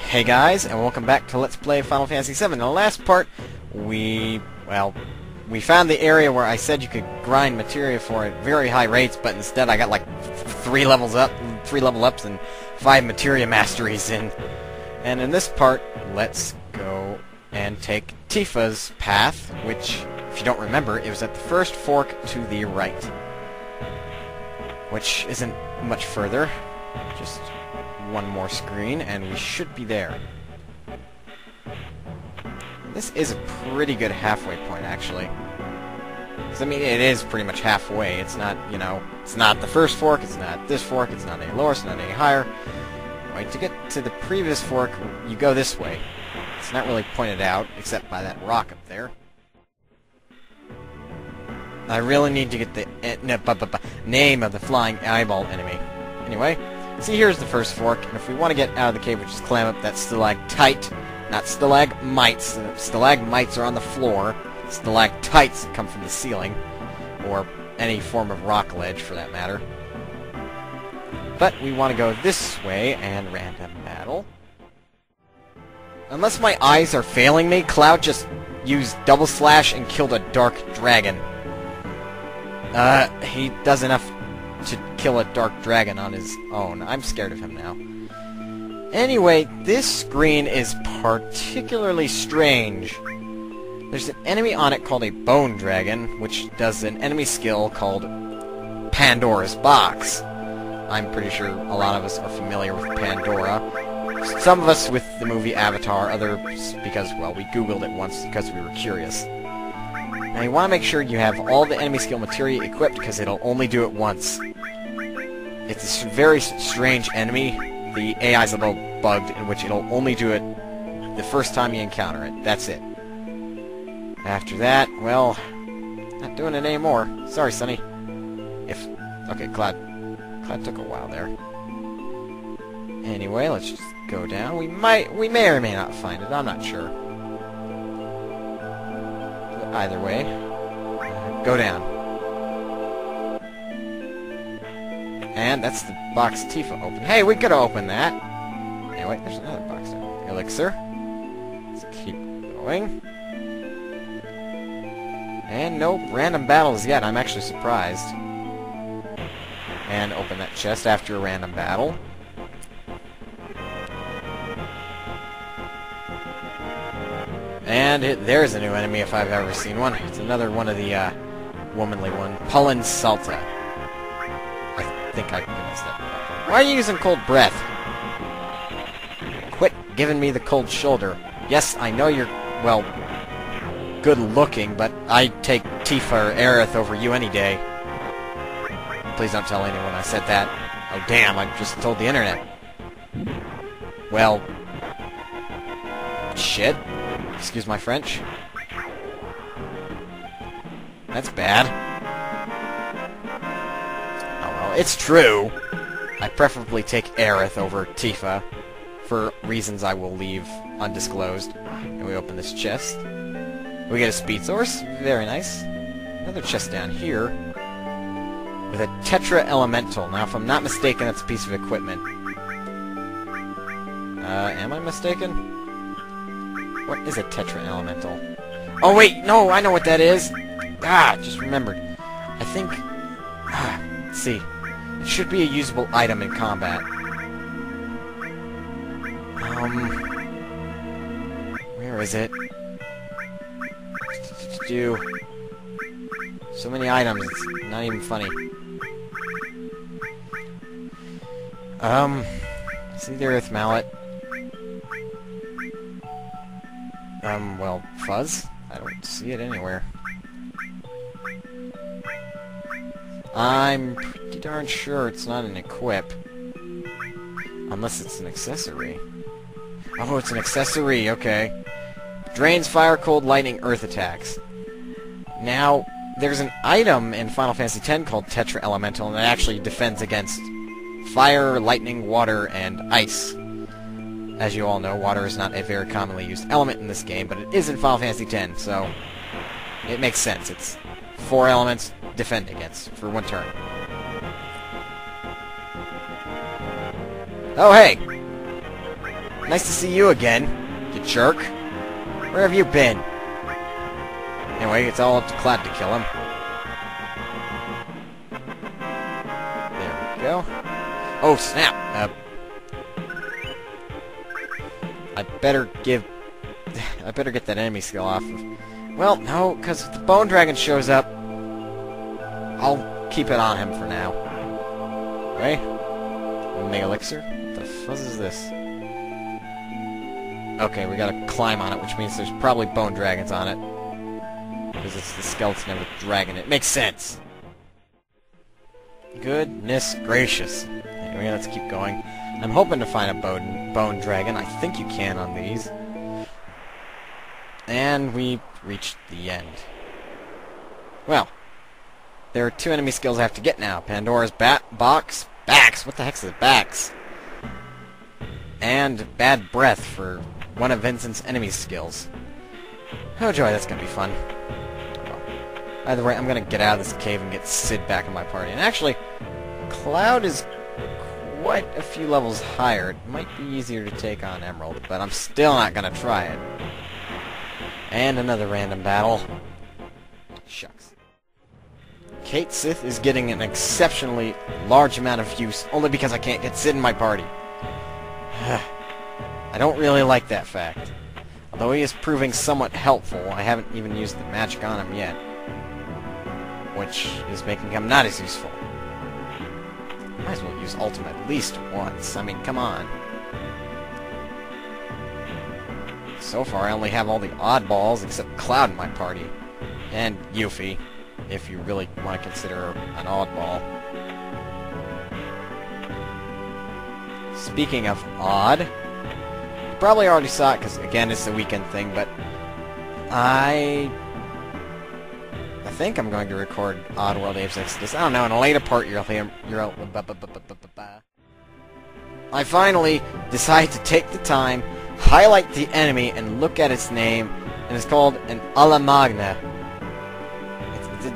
Hey guys, and welcome back to Let's Play Final Fantasy VII. In the last part, we found the area where I said you could grind materia for at very high rates, but instead I got like 3 level ups and 5 materia masteries in. And in this part, let's go and take Tifa's path, which, if you don't remember, it was at the first fork to the right. Which isn't much further, just one more screen, and we should be there. This is a pretty good halfway point, actually. 'Cause, I mean, it is pretty much halfway. It's not, you know, it's not the first fork, it's not this fork, it's not any lower, it's not any higher. Right, to get to the previous fork, you go this way. It's not really pointed out, except by that rock up there. I really need to get the name of the flying eyeball enemy. Anyway, see, here's the first fork, and if we want to get out of the cave, we just climb up that stalactite, not stalagmites. Stalagmites are on the floor. Stalactites come from the ceiling, or any form of rock ledge, for that matter. But we want to go this way, and random battle. Unless my eyes are failing me, Cloud just used double slash and killed a dark dragon. He does enough to kill a dark dragon on his own. I'm scared of him now. Anyway, this screen is particularly strange. There's an enemy on it called a bone dragon, which does an enemy skill called Pandoras Box. I'm pretty sure a lot of us are familiar with Pandora. Some of us with the movie Avatar, others because, well, we Googled it once because we were curious. Now you want to make sure you have all the enemy skill materia equipped, because it'll only do it once. It's a very strange enemy. The AI's a little bugged, in which it'll only do it the first time you encounter it. That's it. After that, well, not doing it anymore. Sorry, Sonny. Okay, Cloud took a while there. Anyway, let's just go down. We may or may not find it. I'm not sure. Either way, go down. And that's the box Tifa opened. Hey, we could have opened that. Anyway, there's another box there. Elixir. Let's keep going. And no random battles yet. I'm actually surprised. And open that chest after a random battle. And there's a new enemy if I've ever seen one. It's another one of the womanly one. Pullen Salta. I think I pronounced that correctly. Why are you using cold breath? Quit giving me the cold shoulder. Yes, I know you're, well, good looking, but I'd take Tifa or Aerith over you any day. Please don't tell anyone I said that. Oh damn, I just told the internet. Well, shit. Excuse my French. That's bad. Oh well, it's true. I preferably take Aerith over Tifa, for reasons I will leave undisclosed. And we open this chest. We get a speed source. Very nice. Another chest down here with a Tetra Elemental. Now, if I'm not mistaken, that's a piece of equipment. Am I mistaken? What is a Tetra Elemental? Oh wait, no, I know what that is! Just remembered. I think... let's see. It should be a usable item in combat. Where is it? So many items, it's not even funny. See the Earth Mallet. Well, Fuzz? I don't see it anywhere. I'm pretty darn sure it's not an equip. Unless it's an accessory. Oh, it's an accessory, okay. Drains fire, cold, lightning, earth attacks. Now, there's an item in Final Fantasy X called Tetra Elemental, and it actually defends against fire, lightning, water, and ice. As you all know, water is not a very commonly used element in this game, but it is in Final Fantasy X, so it makes sense. It's 4 elements defend against for 1 turn. Oh, hey! Nice to see you again, you jerk. Where have you been? Anyway, it's all up to Cloud to kill him. There we go. Oh, snap! I better get that enemy skill off of... Well, no, because if the Bone Dragon shows up, I'll keep it on him for now. Right? Mega Elixir? What the fuzz is this? Okay, we gotta climb on it, which means there's probably Bone Dragons on it. Because it's the skeleton of a dragon. It makes sense! Goodness gracious. Anyway, let's keep going. I'm hoping to find a bone dragon. I think you can on these. And we reached the end. Well, there are 2 enemy skills I have to get now. Pandoras Box. Backs! What the heck's it? Backs. And Bad Breath for one of Vincent's enemy skills. Oh joy, that's gonna be fun. Well, either way, I'm gonna get out of this cave and get Sid back in my party. And actually, Cloud is quite a few levels higher. It might be easier to take on Emerald, but I'm still not gonna try it. And another random battle. Shucks. Kate Sith is getting an exceptionally large amount of use only because I can't get Sid in my party. I don't really like that fact. Although he is proving somewhat helpful, I haven't even used the magic on him yet. Which is making him not as useful. Might as well use ultimate at least once. I mean, come on. So far, I only have all the oddballs except Cloud in my party. And Yuffie, if you really want to consider an oddball. Speaking of odd, you probably already saw it because, again, it's a weekend thing, but I think I'm going to record Oddworld Apes Exodus. I don't know, in a later part I finally decide to take the time, highlight the enemy, and look at its name, and it's called an Ala Magna.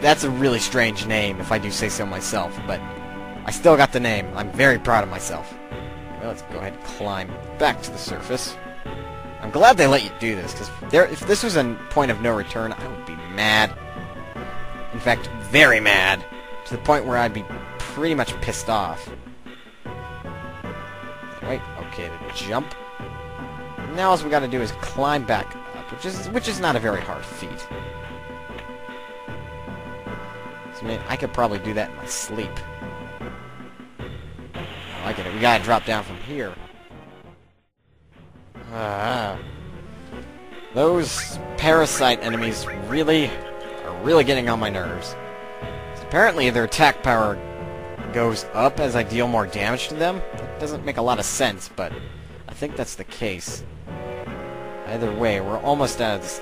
That's a really strange name, if I do say so myself, but I still got the name. I'm very proud of myself. Well, let's go ahead and climb back to the surface. I'm glad they let you do this, because if this was a point of no return, I would be mad. In fact, very mad, to the point where I'd be pretty much pissed off. Right, okay, to jump. Now all we gotta do is climb back up, which is not a very hard feat. So, I mean, I could probably do that in my sleep. Oh, I get it. We gotta drop down from here. Those parasite enemies are really getting on my nerves. Apparently their attack power goes up as I deal more damage to them. That doesn't make a lot of sense, but I think that's the case. Either way, we're almost out of this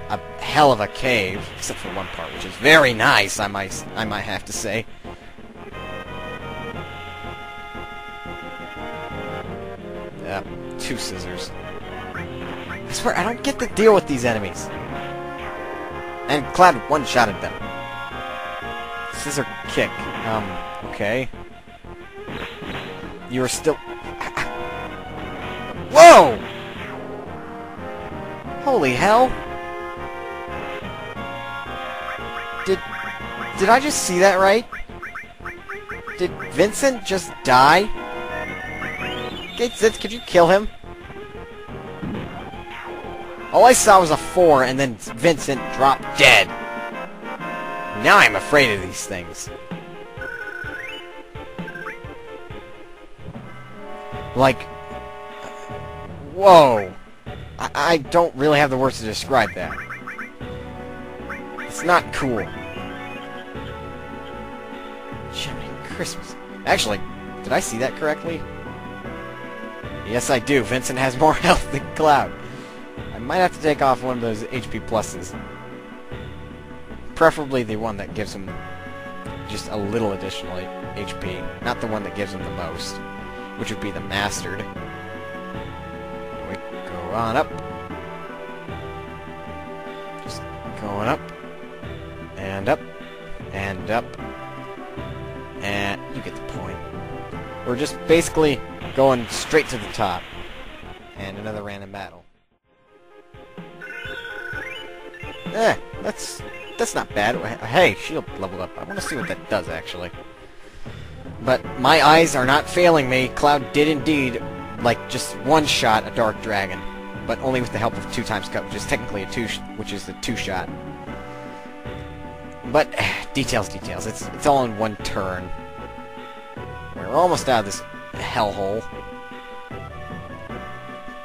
a hell of a cave, except for one part, which is very nice, I might have to say. Two scissors. I swear, I don't get the deal with these enemies. And Cloud one-shotted them. Scissor kick. Okay. You're still... Whoa! Holy hell! Did I just see that right? Did Vincent just die? Could you kill him? All I saw was a 4, and then Vincent dropped dead. Now I'm afraid of these things. Like... Whoa! I don't really have the words to describe that. It's not cool. Jiminy Christmas. Actually, did I see that correctly? Yes, I do. Vincent has more health than Cloud. I might have to take off one of those HP pluses. Preferably the one that gives him just a little additional HP. Not the one that gives him the most. Which would be the Mastered. We go on up. Just going up. And up. And up. And you get the point. We're just basically going straight to the top. And another random battle. That's not bad. Hey, shield leveled up. I want to see what that does, actually. But my eyes are not failing me. Cloud did indeed, like, just one-shot a Dark Dragon. But only with the help of 2x cut, which is technically which is the 2-shot. But, details. It's all in one turn. We're almost out of this hellhole.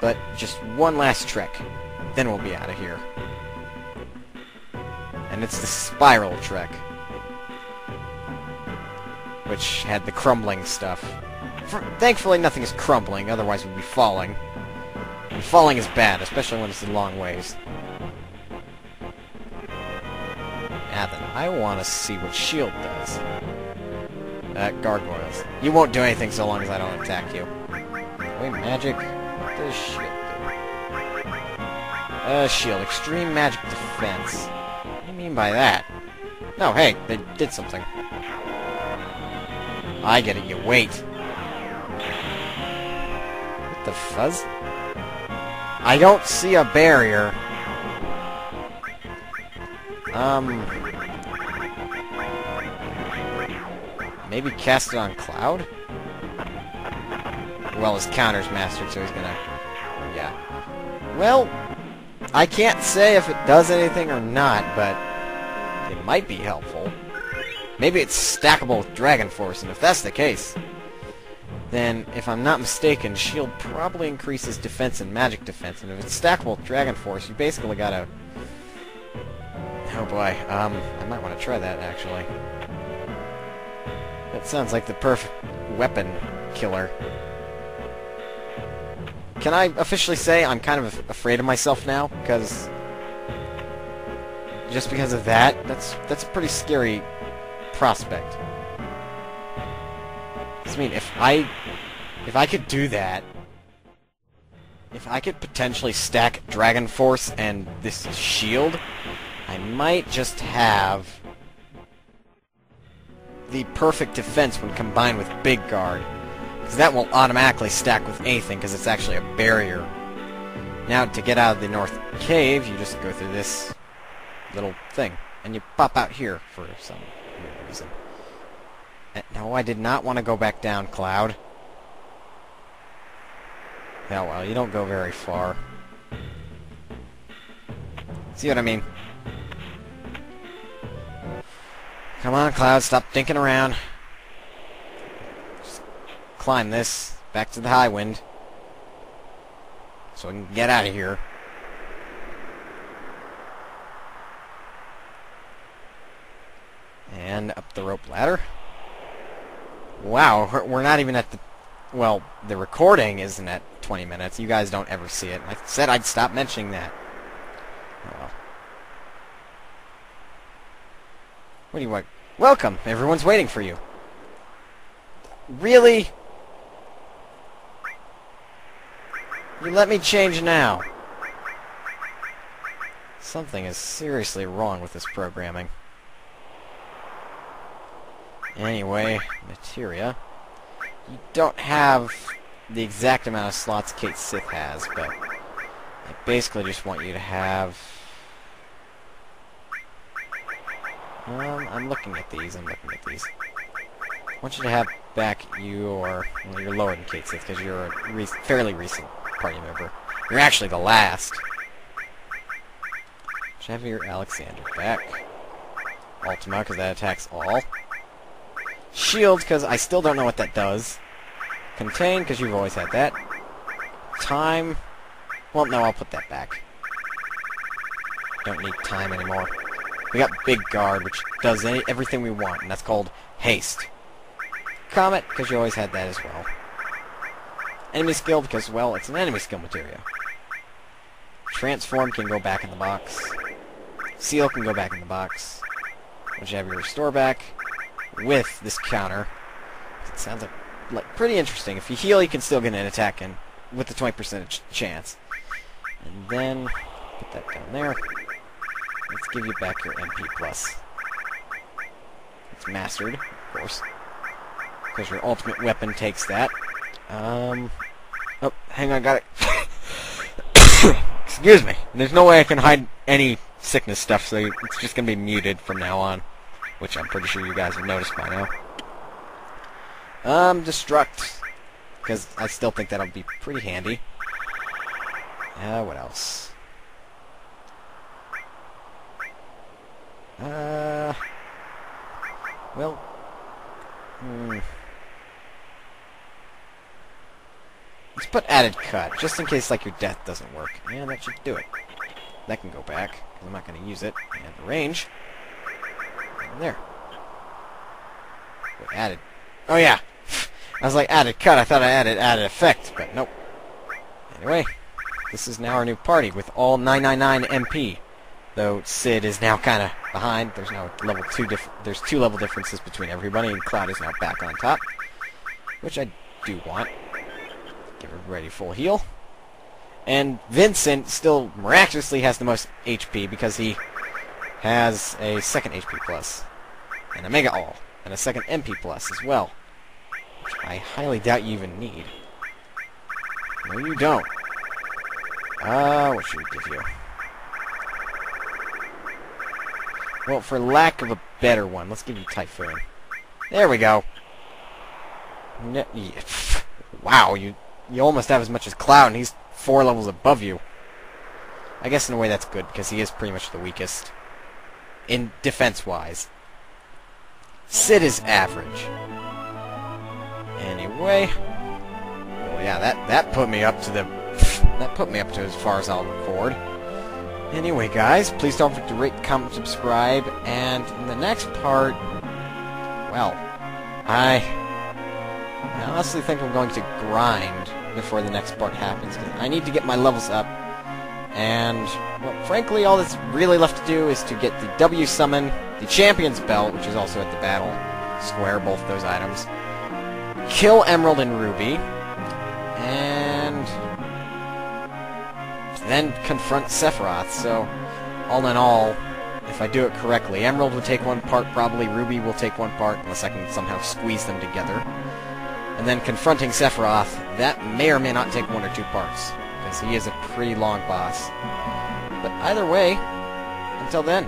But just one last trek. Then we'll be out of here. And it's the spiral trek. Which had the crumbling stuff. Thankfully nothing is crumbling, otherwise we'd be falling. And falling is bad, especially when it's in long ways. Now then, I want to see what shield does. Gargoyles. You won't do anything so long as I don't attack you. Wait, magic? What does shield do? Shield. Extreme magic defense. What do you mean by that? No, hey, they did something. I get it, you wait. What the fuzz? I don't see a barrier. Maybe cast it on Cloud? Well, his counter's mastered, so he's gonna... Yeah. Well, I can't say if it does anything or not, but it might be helpful. Maybe it's stackable with Dragon Force, and if that's the case, then, if I'm not mistaken, shield probably increases defense and magic defense, and if it's stackable with Dragon Force, you basically gotta... Oh boy, I might want to try that, actually. That sounds like the perfect weapon killer. Can I officially say I'm kind of afraid of myself now? Because... just because of that, that's a pretty scary prospect. I mean, if I could do that, if I could potentially stack Dragon Force and this shield, I might just have the perfect defense when combined with Big Guard. Because that will automatically stack with anything, because it's actually a barrier. Now, to get out of the North Cave, you just go through this little thing. And you pop out here for some weird reason. No, I did not want to go back down, Cloud. Yeah, well, you don't go very far. See what I mean? Come on, Cloud, stop thinking around. Just climb this back to the high wind. So we can get out of here. And up the rope ladder. Wow, we're not even at the... Well, the recording isn't at 20 minutes. You guys don't ever see it. I said I'd stop mentioning that. Oh well. What do you want? Welcome! Everyone's waiting for you. Really? You let me change now. Something is seriously wrong with this programming. Anyway, materia. You don't have the exact amount of slots Kate Sith has, but I basically just want you to have... I'm looking at these, I want you to have back your... Well, you're lower than Kate Sith, because you're a fairly recent party member. You're actually the last. Should have your Alexander back. Ultima, because that attacks all. Shield, because I still don't know what that does. Contain, because you've always had that. Time... Well, no, I'll put that back. Don't need time anymore. We got Big Guard, which does everything we want, and that's called Haste. Comet, because you always had that as well. Enemy skill, because, well, it's an enemy skill materia. Transform can go back in the box. Seal can go back in the box. Once you have your restore back, with this counter, it sounds like pretty interesting. If you heal, you can still get an attack in, with the 20% chance. And then, put that down there. Let's give you back your MP+. It's mastered, of course. Because your ultimate weapon takes that. Oh, hang on, got it. Excuse me. There's no way I can hide any sickness stuff, so it's just gonna be muted from now on. Which I'm pretty sure you guys have noticed by now. Destruct. Because I still think that'll be pretty handy. What else? Well... Let's put added cut, just in case, like, your death doesn't work. Yeah, that should do it. That can go back, because I'm not going to use it. And the range. And there. Wait, added. Oh, yeah. I was like, added cut. I thought I added effect, but nope. Anyway, this is now our new party with all 999 MP. Though Sid is now kind of behind. There's now level 2 there's 2 level differences between everybody, and Cloud is now back on top. Which I do want. Give everybody full heal. And Vincent still miraculously has the most HP because he has a second HP plus. And a Mega All. And a second MP plus as well. Which I highly doubt you even need. No, you don't. What should we give you? Well, for lack of a better one, let's give you Typhoon. There we go. Wow, you almost have as much as Cloud, and he's 4 levels above you. I guess in a way that's good, because he is pretty much the weakest. In defense-wise. Sid is average. Anyway. Well, yeah, that put me up to the... That put me up to as far as I'll record. Anyway, guys, please don't forget to rate, comment, subscribe, and in the next part... Well, I honestly think I'm going to grind before the next part happens, because I need to get my levels up, and, well, frankly, all that's really left to do is to get the W Summon, the Champion's Belt, which is also at the battle square, both those items, kill Emerald and Ruby, and then confront Sephiroth. So, all in all, if I do it correctly, Emerald will take one part, probably Ruby will take one part, unless I can somehow squeeze them together. And then confronting Sephiroth, that may or may not take 1 or 2 parts, because he is a pretty long boss. But either way, until then,